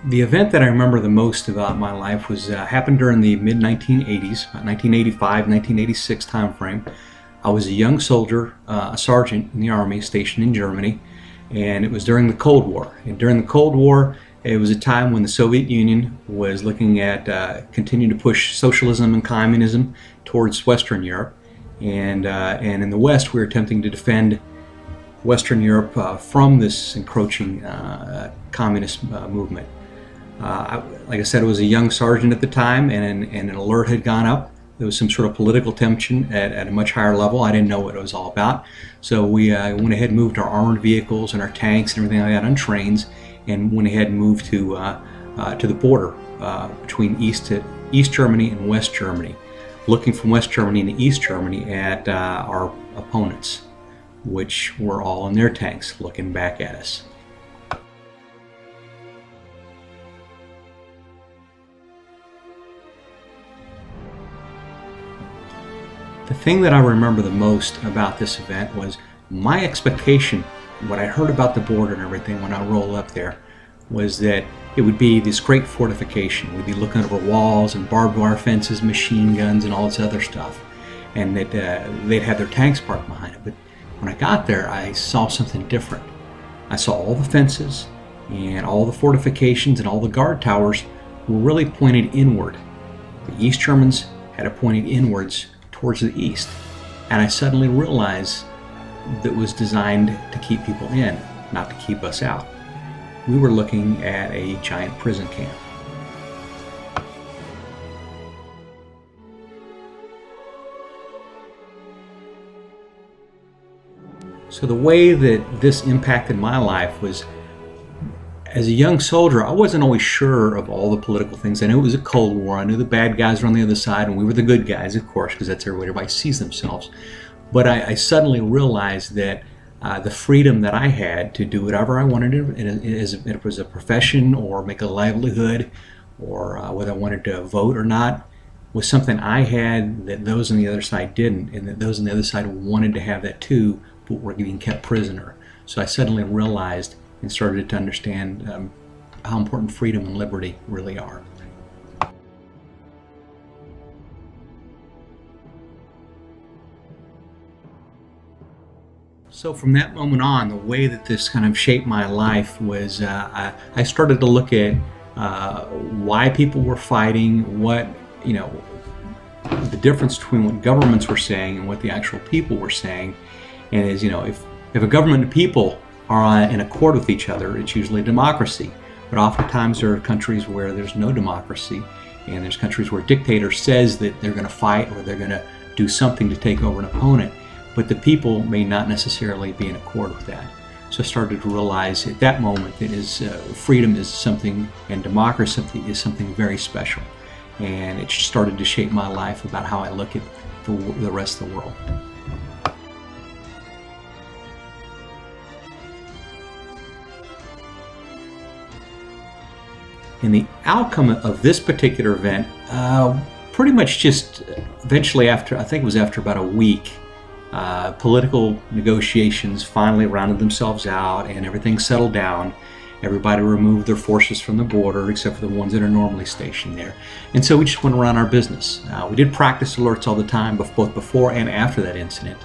The event that I remember the most about my life was happened during the mid-1980s, 1985, 1986 timeframe. I was a young soldier, a sergeant in the Army stationed in Germany, and it was during the Cold War. And during the Cold War, it was a time when the Soviet Union was looking at continuing to push socialism and communism towards Western Europe. And in the West, we were attempting to defend Western Europe from this encroaching communist movement. Like I said, I was a young sergeant at the time, and an alert had gone up. There was some sort of political tension at a much higher level. I didn't know what it was all about. So we went ahead and moved our armored vehicles and our tanks and everything like that on trains, and went ahead and moved to the border between East Germany and West Germany, looking from West Germany into East Germany at our opponents, which were all in their tanks looking back at us. The thing that I remember the most about this event was my expectation, what I heard about the border and everything when I rolled up there, was that it would be this great fortification. We'd be looking over walls and barbed wire fences, machine guns, and all this other stuff, and that they'd have their tanks parked behind it. But when I got there, I saw something different. I saw all the fences and all the fortifications and all the guard towers were really pointed inward. The East Germans had it pointed inwards towards the east, and I suddenly realized that it was designed to keep people in, not to keep us out. We were looking at a giant prison camp. So the way that this impacted my life was, as a young soldier, I wasn't always sure of all the political things. I knew it was a Cold War. I knew the bad guys were on the other side, and we were the good guys, of course, because that's where everybody sees themselves. But I suddenly realized that the freedom that I had to do whatever I wanted to, if it was a profession or make a livelihood, or whether I wanted to vote or not, was something I had that those on the other side didn't, and that those on the other side wanted to have that too, but were being kept prisoner. So I suddenly realized and started to understand how important freedom and liberty really are. So from that moment on, the way that this kind of shaped my life was I started to look at why people were fighting, what, the difference between what governments were saying and what the actual people were saying. And as if a government and people are in accord with each other, it's usually democracy. But oftentimes there are countries where there's no democracy, and there's countries where a dictator says that they're going to fight or they're going to do something to take over an opponent, but the people may not necessarily be in accord with that. So I started to realize at that moment that freedom is something, and democracy is something very special. And it started to shape my life about how I look at the rest of the world. And the outcome of this particular event, pretty much just eventually after, I think it was after about a week, political negotiations finally rounded themselves out and everything settled down. Everybody removed their forces from the border except for the ones that are normally stationed there. And so we just went around our business. We did practice alerts all the time, both before and after that incident,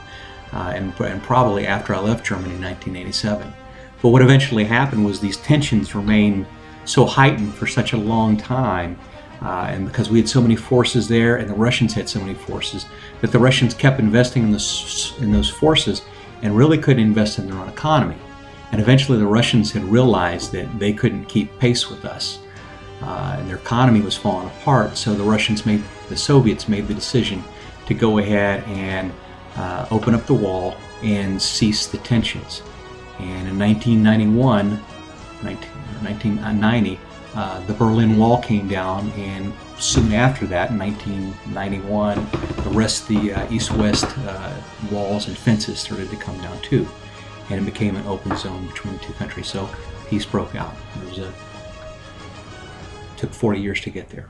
and probably after I left Germany in 1987. But what eventually happened was these tensions remained so heightened for such a long time, and because we had so many forces there and the Russians had so many forces, that the Russians kept investing in those forces and really couldn't invest in their own economy. And eventually the Russians had realized that they couldn't keep pace with us, and their economy was falling apart. So the Soviets made the decision to go ahead and open up the wall and cease the tensions. And in 1990, the Berlin Wall came down, and soon after that, in 1991, the rest of the east-west walls and fences started to come down too, and it became an open zone between the two countries. So peace broke out. It took 40 years to get there.